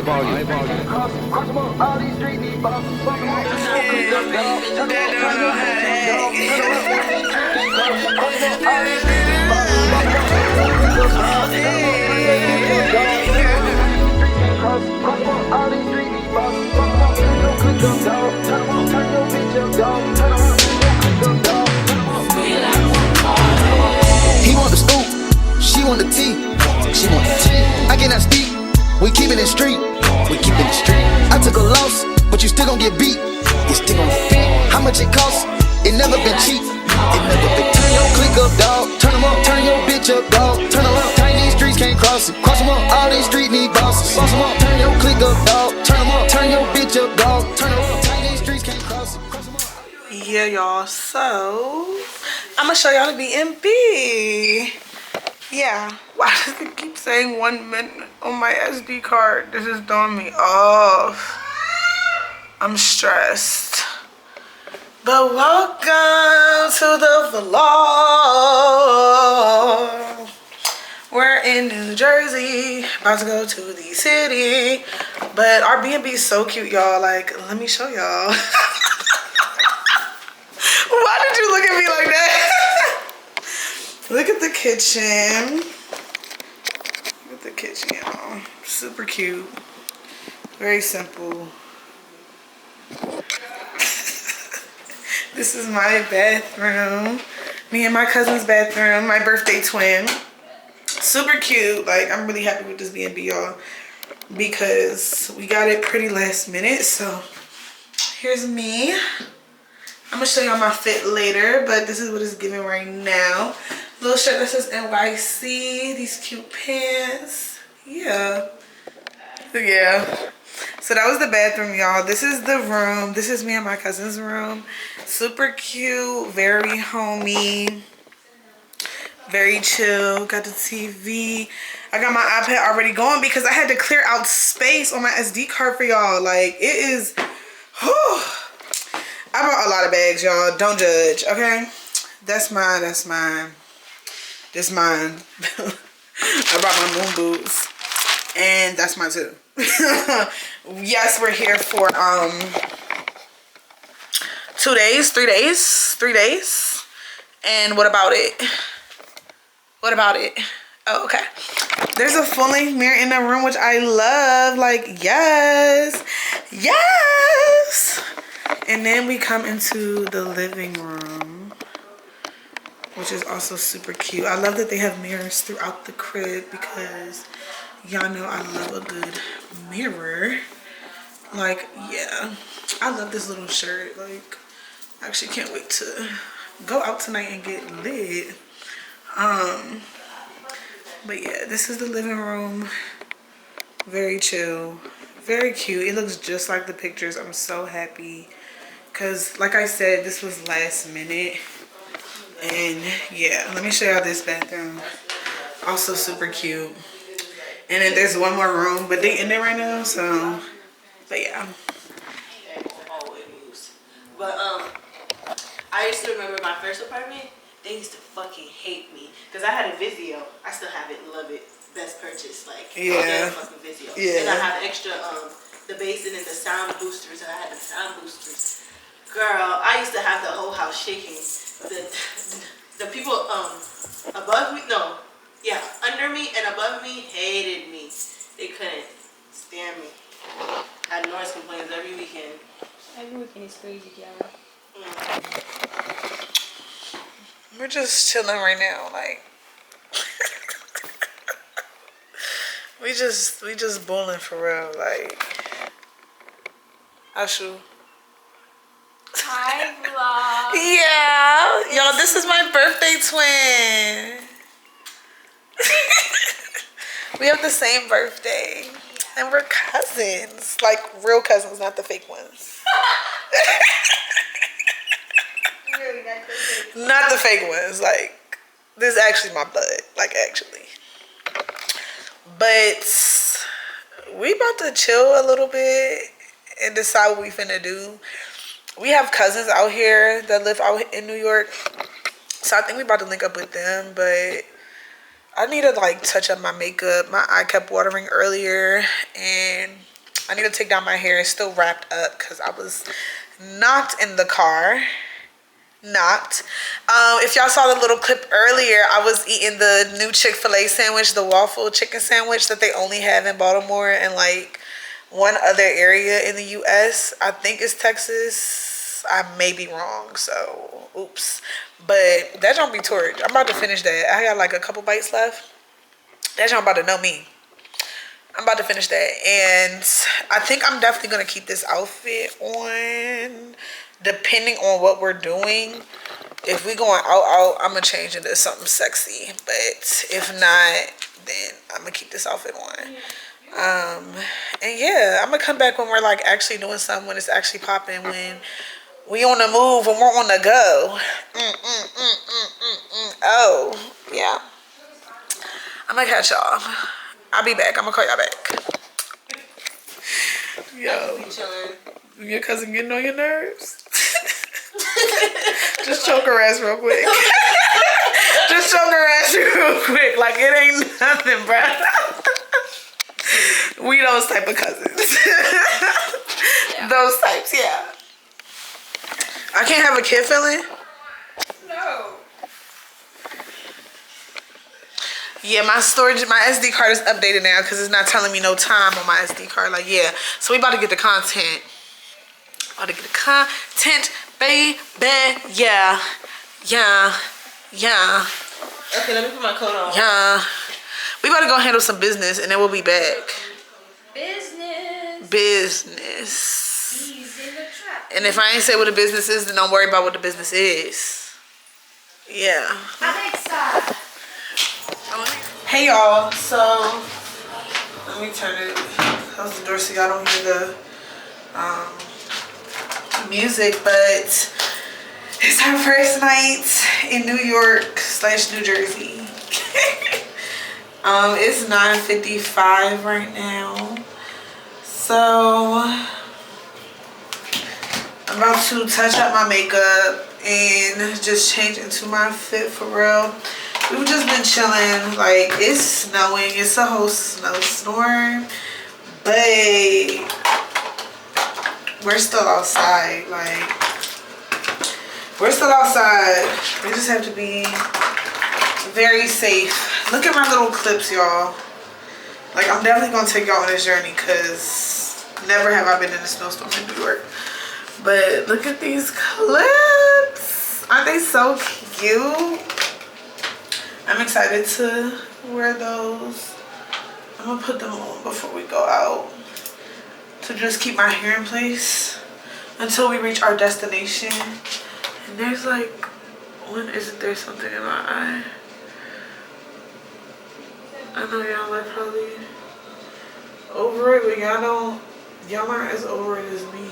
He want the scoop, she want the tea. She want the tea. I cannot speak. We keep it in street. We keep it in street. I took a loss, but you still gon' get beat. You still gon' get beat. How much it costs? It never been cheap. It never been. Turn your click up, dog. Turn them up. Turn your bitch up, dog. Turn them up. Tiny streets can't cross it. Cross them up. All these streets need bosses. Boss them up. Turn your click up, dog. Turn them up. Turn your bitch up, dog. Turn them up. Tiny streets can't cross it. Cross them up. Yeah, y'all. So I'm gonna show y'all the BNB. Yeah. Why does it keep saying 1 minute on my SD card? This is throwing me off. I'm stressed. But welcome to the vlog. We're in New Jersey, about to go to the city. But our B&B is so cute, y'all. Like, let me show y'all. Why did you look at me like that? Look at the kitchen. Look at the kitchen, y'all. Super cute. Very simple. This is my bathroom. Me and my cousin's bathroom. My birthday twin. Super cute. Like, I'm really happy with this B&B, y'all, because we got it pretty last minute. So here's me. I'm gonna show y'all my fit later, but this is what it's giving right now. Little shirt that says NYC. These cute pants. Yeah. So that was the bathroom, y'all. This is the room. This is me and my cousin's room. Super cute. Very homey. Very chill. Got the TV. I got my iPad already going because I had to clear out space on my SD card for y'all. Like, it is... Whew. I brought a lot of bags, y'all. Don't judge, okay? That's mine. That's mine. This mine. I brought my moon boots. And that's mine too. Yes, we're here for 2 days, 3 days, 3 days. And what about it? What about it? Oh, okay. There's a full-length mirror in the room, which I love. Like, yes. Yes. And then we come into the living room, which is also super cute. I love that they have mirrors throughout the crib because y'all know I love a good mirror. Like, yeah. I love this little shirt. Like, I actually can't wait to go out tonight and get lit. But yeah, this is the living room. Very chill. Very cute. It looks just like the pictures. I'm so happy. Because, like I said, this was last minute. And, yeah. Let me show y'all this bathroom. Also super cute. And then there's one more room. But they in there right now, so... But, yeah. But, I used to remember my first apartment. They used to fucking hate me. Because I had a Vizio. I still have it. Love it. Best purchase. Like, yeah. Fucking Vizio. Yeah. And I have extra, the basin and the sound boosters. And I had the sound boosters. Girl, I used to have the whole house shaking. The people above me, no, yeah, under me and above me hated me. They couldn't stand me. Had noise complaints every weekend. Every weekend is crazy, y'all. We're just chilling right now, like. we just bowling for real, like. Ashu. Hi, vlog. Yeah, y'all, this is my birthday twin. We have the same birthday, and we're cousins, like real cousins, not the fake ones. Not the fake ones. Like, this is actually my blood, like, actually. But we about to chill a little bit and decide what we finna do. We have cousins out here that live out in New York, so I think we about to link up with them. But I need to, like, touch up my makeup. My eye kept watering earlier, and I need to take down my hair. It's still wrapped up because I was not in the car. If y'all saw the little clip earlier, I was eating the new Chick-fil-A sandwich, the waffle chicken sandwich that they only have in Baltimore and like one other area in the US. I think it's Texas. I may be wrong, so oops. But that don't be torch. I'm about to finish that. I got like a couple bites left. That don't about to know me. I'm about to finish that. And I think I'm definitely gonna keep this outfit on. Depending on what we're doing, if we going out, I'm gonna change into something sexy. But if not, then I'm gonna keep this outfit on. And yeah, I'm gonna come back when we're like actually doing something, when it's actually popping, when we on the move, when we're on the go. Oh yeah, I'm gonna catch y'all. I'll be back. I'm gonna call y'all back. Yo, your cousin getting on your nerves? Just choke her ass real quick. Just choke her ass real quick. Like it ain't nothing, bruh. We those type of cousins. Yeah. Those types, yeah. I can't have a kid feeling? No. Yeah, my storage, my SD card is updated now because it's not telling me no time on my SD card. Like, yeah. So we about to get the content. About to get the content, baby. Yeah. Yeah. Yeah. Okay, let me put my coat on. Yeah. We about to go handle some business and then we'll be back. Business. Business. He's in the trap. And if I ain't say what the business is, then don't worry about what the business is. Yeah. Alexa. Hey y'all, so let me turn it, close the door so y'all don't hear the music, but it's our first night in New York / New Jersey. It's 9:55 right now, so I'm about to touch up my makeup and just change into my fit for real. We've just been chilling. Like, it's snowing. It's a whole snowstorm. But we're still outside. Like, we're still outside. We just have to be very safe. Look at my little clips, y'all. Like, I'm definitely going to take y'all on this journey because never have I been in a snowstorm in New York. But look at these clips. Aren't they so cute? I'm excited to wear those. I'm gonna put them on before we go out to just keep my hair in place until we reach our destination. And there's like, when isn't there something in my eye? I know y'all are probably over it, but y'all aren't as over it as me.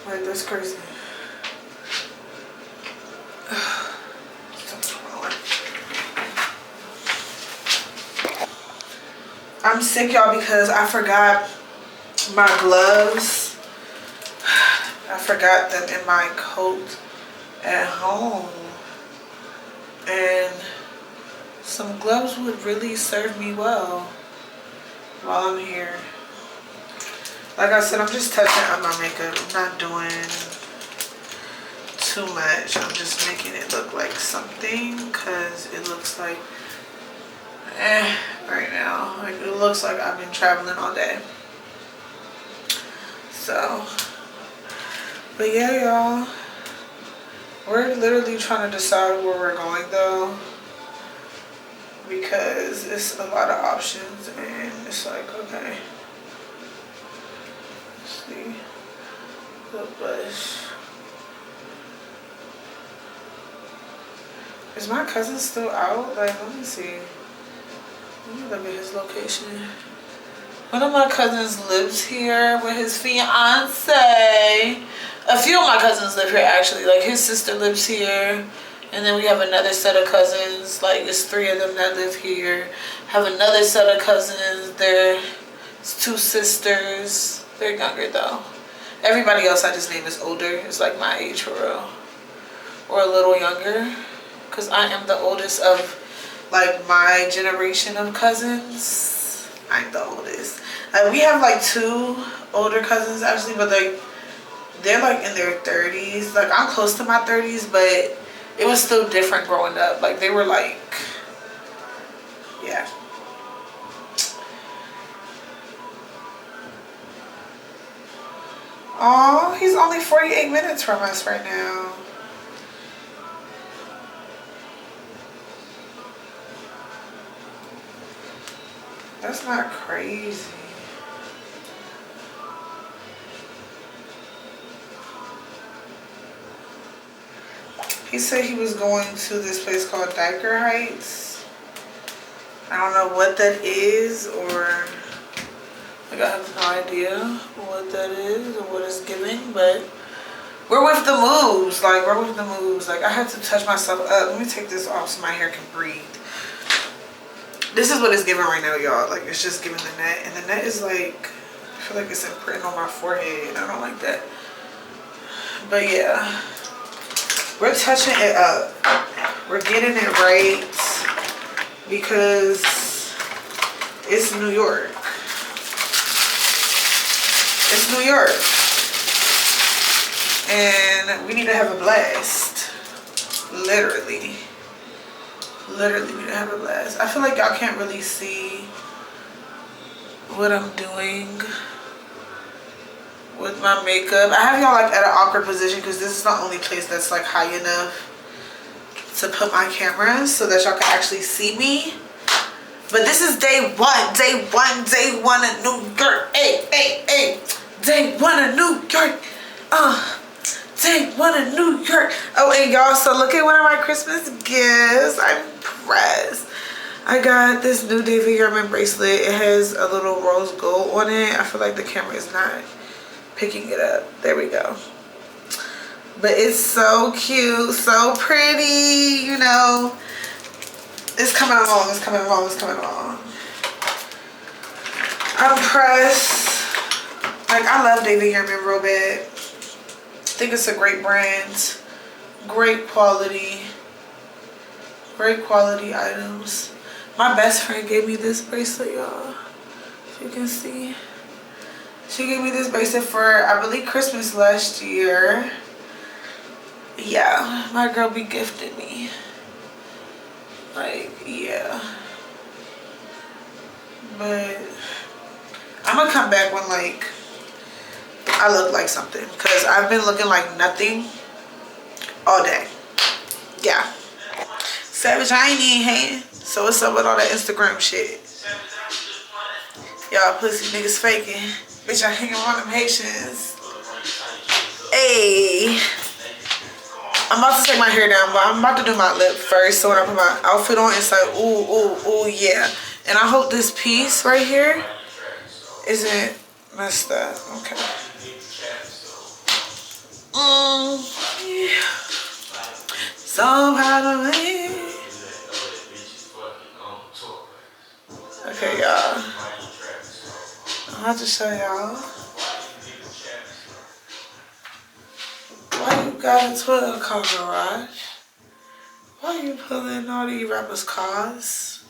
Like, that's crazy. I'm sick, y'all, because I forgot my gloves. I forgot them in my coat at home. And some gloves would really serve me well while I'm here. Like I said, I'm just touching up my makeup. I'm not doing too much. I'm just making it look like something because it looks like right now. Like, it looks like I've been traveling all day. So, but yeah, y'all. We're literally trying to decide where we're going though, because it's a lot of options and it's like, okay. The bush. Is my cousin still out? Like, let me see. Let me look at his location. One of my cousins lives here with his fiance. A few of my cousins live here actually. Like, his sister lives here. And then we have another set of cousins. Like, it's 3 of them that live here. Have another set of cousins. There's 2 sisters. They're younger though. Everybody else I just named is older. It's like my age for real. or a little younger, because I am the oldest of like my generation of cousins. I'm the oldest. We have like 2 older cousins actually, but they're like in their 30s. Like I'm close to my 30s, but it was still different growing up. Like they were like, yeah. Oh, he's only 48 minutes from us right now. That's not crazy. He said he was going to this place called Diker Heights. I don't know what that is, or like I have no idea what that is or what it's giving, but we're with the moves. Like we're with the moves. Like I have to touch myself up. Let me take this off so my hair can breathe. This is what it's giving right now, y'all. Like it's just giving the net, and the net is like, I feel like it's imprinting on my forehead, and I don't like that. But yeah. We're touching it up. We're getting it right because it's New York. It's New York. And we need to have a blast. Literally. Literally, we need to have a blast. I feel like y'all can't really see what I'm doing with my makeup. I have y'all like at an awkward position because this is the only place that's like high enough to put my camera so that y'all can actually see me. But this is day one of New York. Hey. Day one of New York. Day one of New York. Oh, and y'all, so look at one of my Christmas gifts. I'm impressed. I got this new David Yurman bracelet. It has a little rose gold on it. I feel like the camera is not picking it up. There we go. But it's so cute, so pretty, you know. It's coming along, it's coming along, it's coming along. I'm pressed. Like, I love David Yurman real bad. I think it's a great brand. Great quality items. My best friend gave me this bracelet, y'all. If you can see. She gave me this bracelet for, I believe, Christmas last year. Yeah, my girl be gifting me. Like, yeah. But I'm gonna come back when, like, I look like something. Because I've been looking like nothing all day. Yeah. Savage, I ain't even hating. So what's up with all that Instagram shit? Y'all pussy niggas faking. Bitch, I hang around them Haitians. Hey. I'm about to take my hair down, but I'm about to do my lip first. So when I put my outfit on, it's like, ooh, yeah. And I hope this piece right here isn't messed up. Okay. Yeah. So proud of me. Okay, y'all. I'm about to show y'all. Why you got a Twitter called Garage? Why you pulling all these rappers' cars?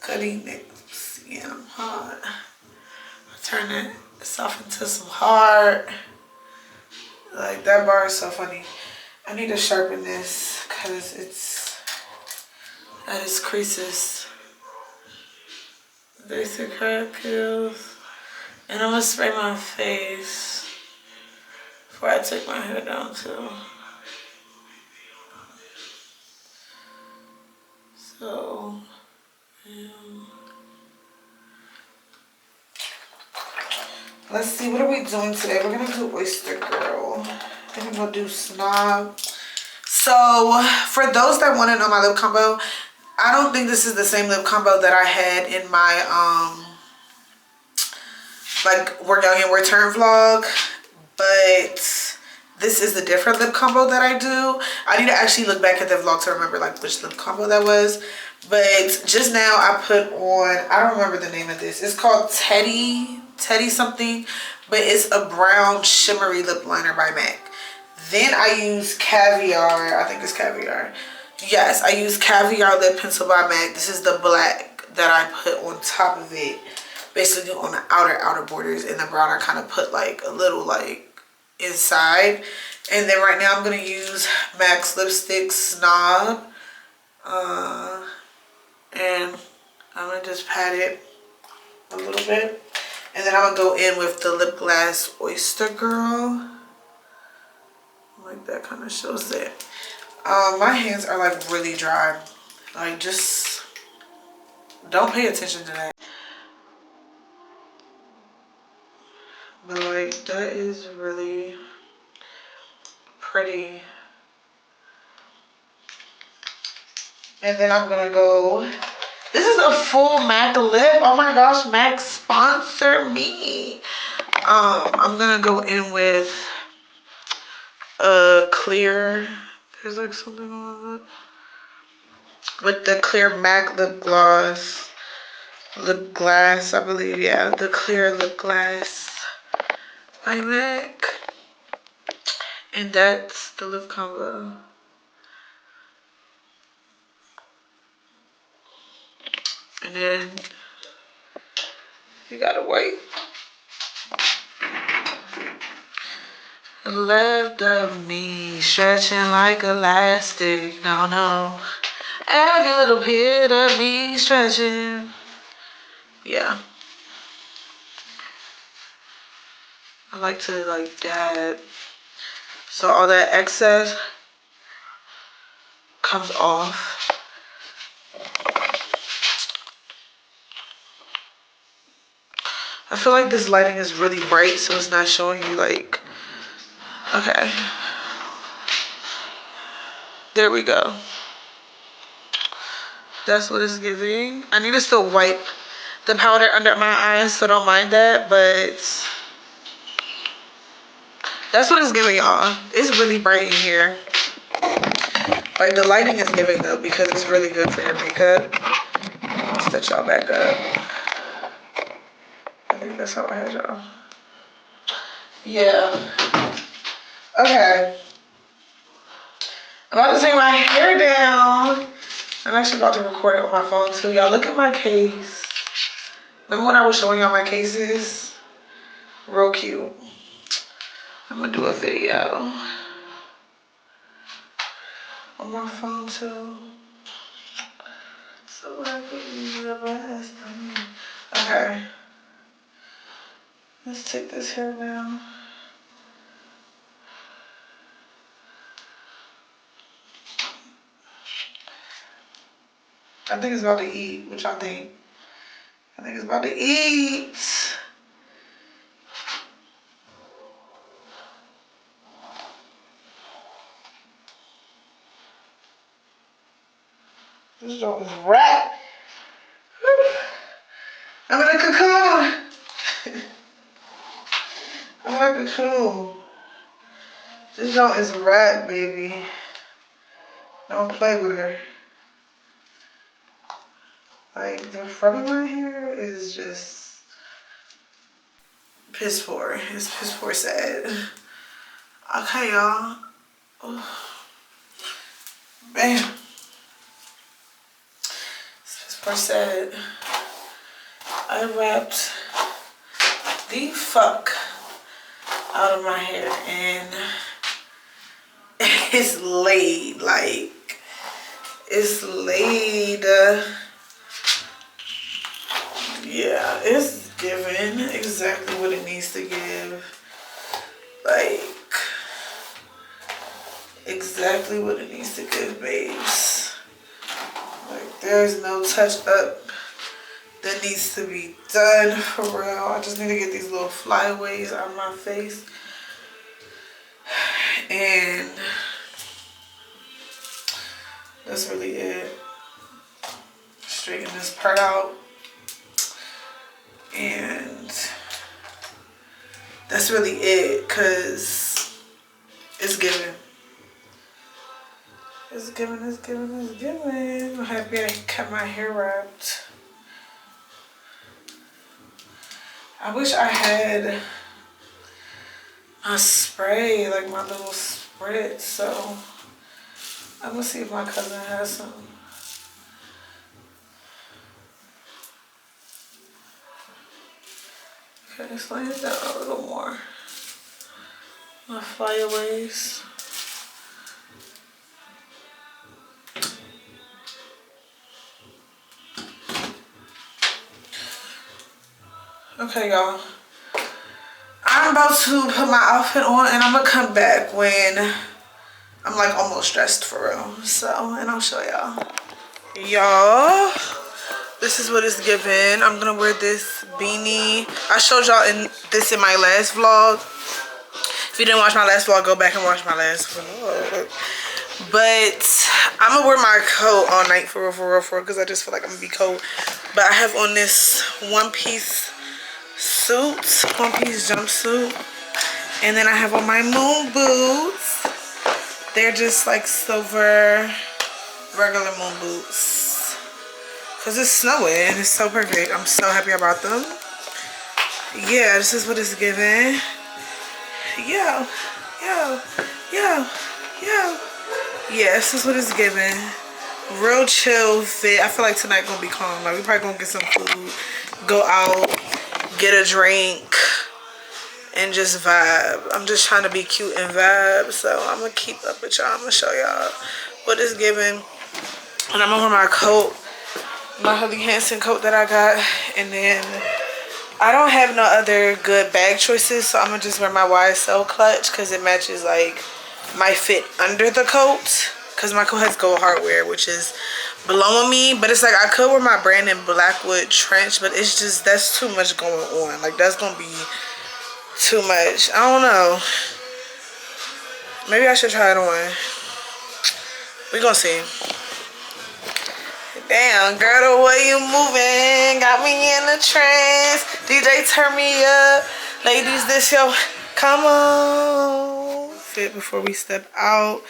Cutting niggas. Yeah, I'm hard. I turn it off into some hard. Like, that bar is so funny. I need to sharpen this because it's at its creases. Basic crack pills. And I'm gonna spray my face before I take my hair down too. So, let's see, what are we doing today? We're gonna do Oyster Girl. Then I'm gonna do Snob. So, for those that wanna know my lip combo, I don't think this is the same lip combo that I had in my, like, Work Out and Return vlog, but this is the different lip combo that I do. I need to actually look back at the vlog to remember, like, which lip combo that was. But just now I put on, I don't remember the name of this. It's called Teddy something, but it's a brown shimmery lip liner by MAC. Then I use Caviar. I think it's Caviar. Yes, I use Caviar Lip Pencil by MAC. This is the black that I put on top of it. Basically on the outer borders. And the brown I kind of put like a little like inside. And then right now I'm going to use MAC's Lipstick Snob. And I'm going to just pat it a little bit. And then I'm going to go in with the Lip Glass Oyster Girl. Like that kind of shows it. My hands are like really dry. Like just don't pay attention to that. But like that is really pretty. And then I'm gonna go. This is a full MAC lip. Oh my gosh, MAC sponsor me. I'm gonna go in with a clear. There's like something on it. With the clear MAC lip gloss. Lip glass, I believe, yeah. The clear lip glass by MAC. And that's the lip combo. And then you gotta wait. Left of me stretching like elastic. No, no. Every little bit of me stretching. Yeah. I like to like that. So all that excess comes off. I feel like this lighting is really bright, so it's not showing you like, okay. There we go. That's what it's giving. I need to still wipe the powder under my eyes, so don't mind that, but that's what it's giving, y'all. It's really bright in here. Like the lighting is giving though, because it's really good for your makeup. Set y'all back up. I think that's how I had y'all. Yeah. Okay. I'm about to take my hair down. I'm actually about to record it with my phone too. Y'all look at my case. Remember when I was showing y'all my cases? Real cute. I'm gonna do a video on my phone too. So I can use the last time. Okay. Let's take this hair down. I think it's about to eat. What y'all think? I think it's about to eat. This joint is wrapped. I'm in a cocoon. I'm in a cocoon. This joint is wrapped, baby. Don't play with her. Like, the front of my hair is just piss poor. It's piss poor sad. Okay, y'all. Bam. It's piss poor sad. I wrapped the fuck out of my hair and it's laid. Like, it's laid. Yeah, it's giving exactly what it needs to give. Like, exactly what it needs to give, babes. Like, there's no touch up that needs to be done for real. I just need to get these little flyaways out of my face. And that's really it. Straighten this part out. And that's really it, cause it's giving. It's giving, it's giving, it's giving. I'm happy I kept my hair wrapped. I wish I had a spray, like my little red, so I'm gonna see if my cousin has some. Okay, let's lay it down a little more. My flyaways. Okay, y'all. I'm about to put my outfit on and I'm gonna come back when I'm like almost dressed for real. So, and I'll show y'all. Y'all, this is what it's giving. I'm gonna wear this beanie. I showed y'all this in my last vlog. If you didn't watch my last vlog, go back and watch my last vlog. But I'm gonna wear my coat all night for real, because I just feel like I'm gonna be cold. But I have on this one-piece suit, one-piece jumpsuit, and then I have on my moon boots. They're just like silver, regular moon boots, because it's snowing and it's so perfect. I'm so happy about them. Yeah, this is what it's giving. Yo. Yeah, this is what it's giving. Real chill fit. I feel like tonight gonna be calm. Like we probably gonna get some food, go out, get a drink, and just vibe. I'm just trying to be cute and vibe, so I'm gonna keep up with y'all. I'm gonna show y'all what it's giving. And I'm gonna wear my coat, my Helly Hansen coat that I got, and then I don't have no other good bag choices, so I'm gonna just wear my YSL clutch because it matches like my fit under the coat, because my coat has gold hardware, which is blowing me. But it's like I could wear my Brandon Blackwood trench, but it's just, that's too much going on. Like that's gonna be too much. I don't know, maybe I should try it on. We gonna see. Damn, girl, the way you moving got me in a trance. DJ, turn me up. Ladies, this yo, come on. Fit before we step out.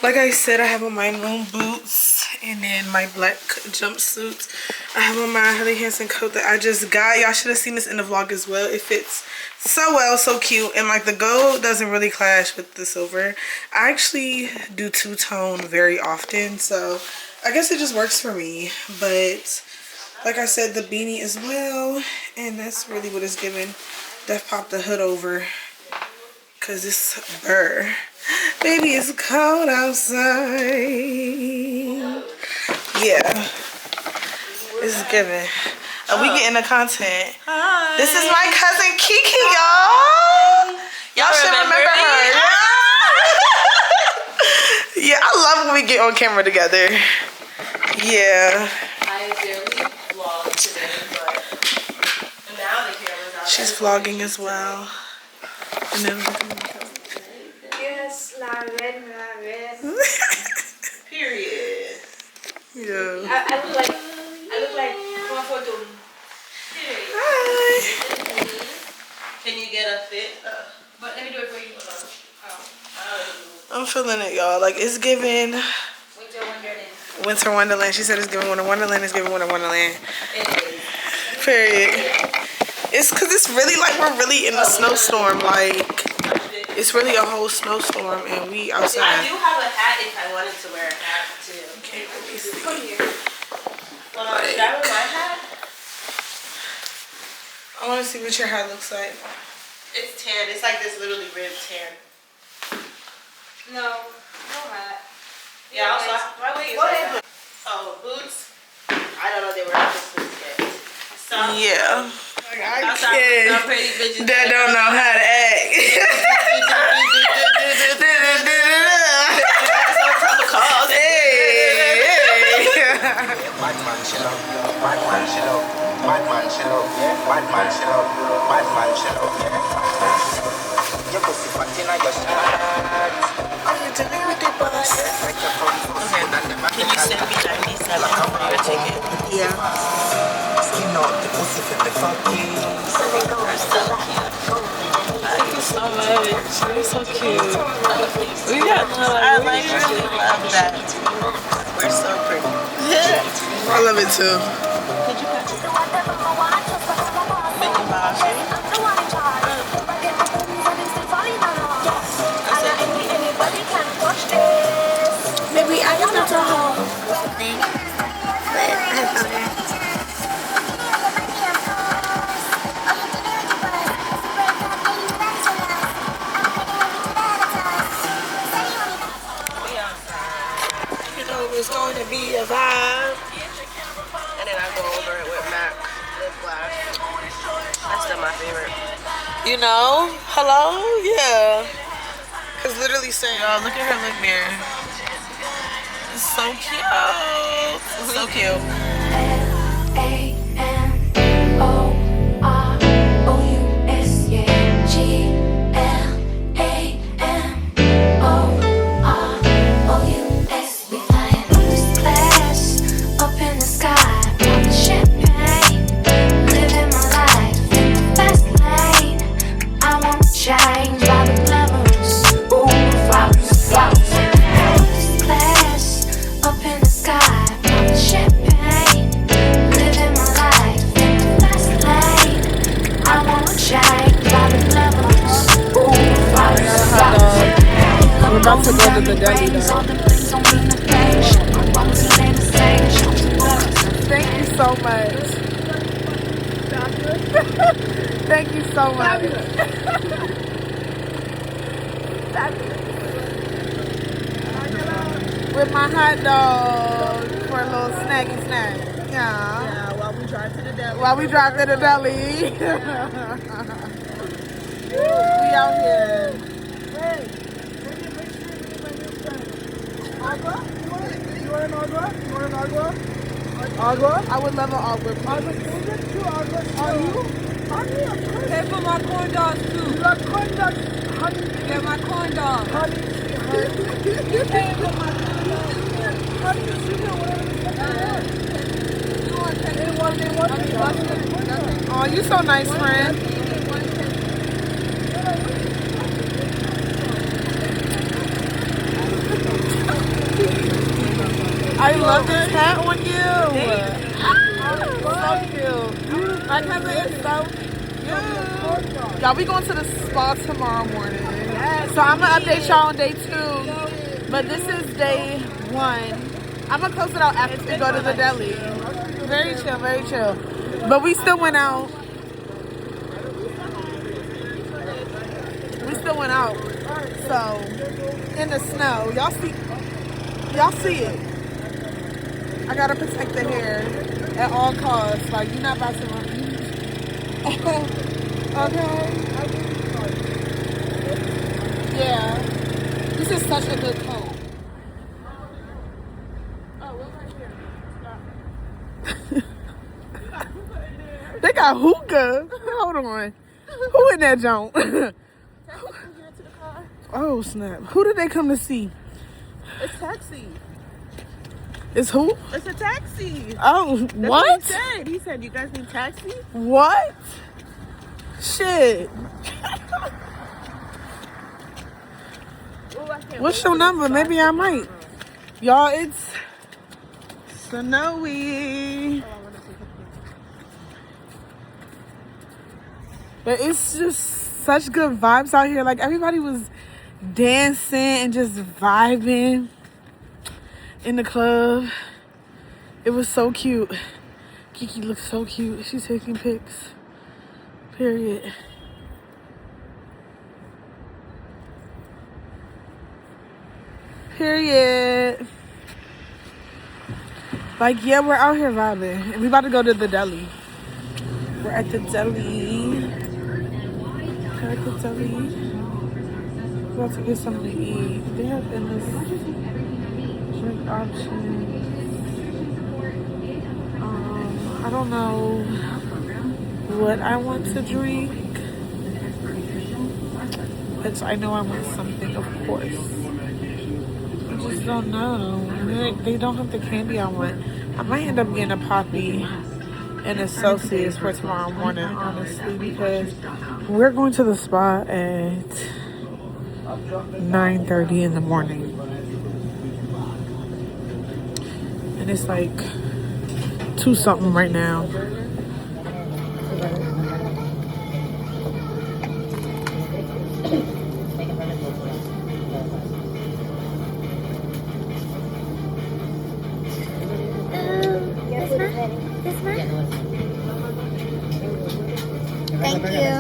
Like I said, I have on my moon boots and then my black jumpsuit. I have on my Helly Hansen coat that I just got. Y'all should have seen this in the vlog as well. It fits so well, so cute. And like the gold doesn't really clash with the silver. I actually do two-tone very often, so I guess it just works for me. But like I said, the beanie as well, and that's really what it's giving. Def popped the hood over because it's burr. Baby, it's cold outside. Yeah, it's giving. And we getting the content. Hi. This is my cousin Kiki, y'all. Y'all should remember her. Yeah, I love when we get on camera together. Yeah. I barely vlogged today, but now the camera's out. She's vlogging as well. And then Yes, la red. Period. yeah. I look like one photo. Hi. Can you get a fit? But let me do it for you. I'm feeling it, y'all. Like it's giving Winter Wonderland. Winter Wonderland. She said it's giving Winter Wonderland. It's giving Winter Wonderland. It is. Period. It's because it's really like we're really in a snowstorm. Like it's really a whole snowstorm and we outside. I do have a hat if I wanted to wear a hat too. Can't really see. Come here. Should I wear my hat? I want to see what your hair looks like. It's tan. It's like this literally ribbed tan. No hat. Yeah, also, my wig is like that. Oh, boots? I don't know they were at this boots yet. Some, Yeah. I some can't. pretty bitches That don't know how to act. Bad man, chill out. Bad man, chill out. Bad man, chill out. Bad man, chill out. Bad man, chill out. Your pussy fat in your shirt. Are you dealing with the boss? Can you send me that piece of your ticket? Yeah. Skin out the pussy for the fucking. You're so cute. Thank you so much. You're so cute. We got I like really love that. We're so pretty. I love it too. Could you catch it? Mickey Mouse. I said, know? Hello? Yeah. Cause literally saying, y'all, look at her lip mirror. It's so cute. It's so cute. Change by the glamorous, ooh, flowers, flowers. First class, up in the sky, popping champagne, living my life in the fast lane. I wanna change by the glamorous, ooh, flowers, flowers. I'm about to go to the deli though. Thank you so much. Thank you so much. With my hot dog for a little snacky snack. Yeah, while we drive to the deli. We out here. Agua? You want an agua? Agua? I would love an agua. Agua, two aguas. Are you? Pay for my corn dogs too. You got corn dogs, honey. Yeah, my corn dogs. Honey. You pay for my corn dogs. Honey, you know whatever. Oh, you so nice, friend. I love this hat on you. So cute. My cousin is so cute. Y'all, we going to the spa tomorrow morning. So I'm going to update y'all on day 2. But this is day 1. I'm going to close it out after we go to the deli. Very chill, very chill. But we still went out. So, in the snow. Y'all see it. I gotta protect the hair at all costs. Like, you're not about to run. Okay? Yeah. This is such a good coat. Oh, we're right here. They got hookah. Hold on. Who in that joint? Oh, snap. Who did they come to see? It's taxi. It's who? It's a taxi. Oh, That's what? He said, you guys need taxi? What? Shit. What's your number? Maybe I might. Y'all, it's snowy. But it's just such good vibes out here. Like, everybody was dancing and just vibing in the club. It was so cute. Kiki looks so cute. She's taking pics. Period. Period. Like, yeah, we're out here vibing. And we about to go to the deli. We're at the deli. We're at the deli. We're about to get something to eat. They have endless drink options. I don't know what I want to drink. But I know I want something, of course. I just don't know. They don't have the candy I want. I might end up getting a Poppy and Associates for tomorrow morning, honestly, because we're going to the spa at 9:30 in the morning. And it's like 2 something right now. Thank you.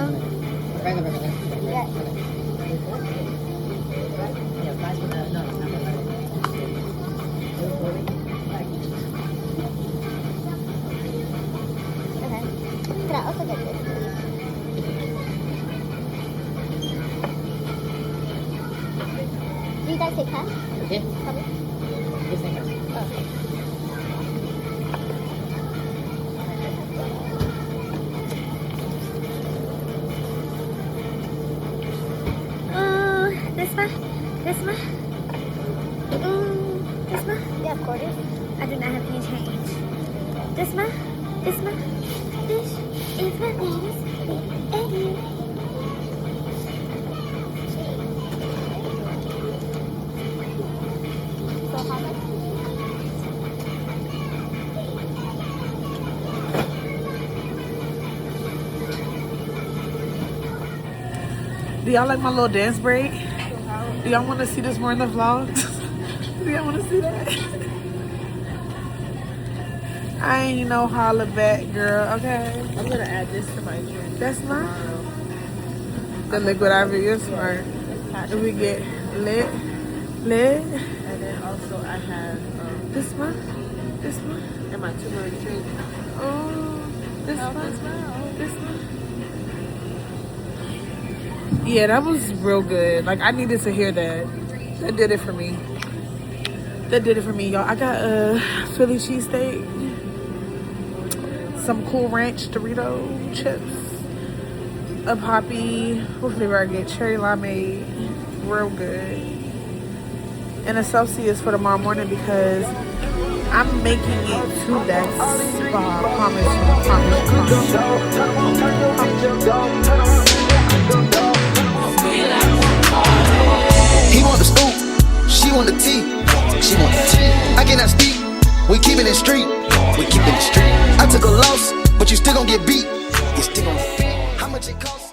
guys take cash? Yeah. Probably. Yes, thank you. Okay. This one? This one? This one? Yeah, quarters. I do not have any change. This one? This one? This is my latest baby. So how much? Do y'all like my little dance break? Do y'all want to see this more in the vlogs? Do y'all want to see that? I ain't no holla back girl, okay? I'm gonna add this to my drink. That's not the liquid IV is smart. And we get lit. And then also I have This one? This one? and my turmeric drink. Oh, this one? This one? Yeah, that was real good. Like, I needed to hear that. That did it for me. That did it for me, y'all. I got a Philly cheesesteak, some Cool Ranch Dorito chips, a Poppy, what flavor I get? Cherry limeade, real good. And a Celsius for tomorrow morning because I'm making it to that spot. Promise He want the scoop, she want the tea. She want the tea. I cannot speak. We keepin' it street. We keepin' it street. I took a loss, but you still gon' get beat. You still gon' get beat. How much it cost?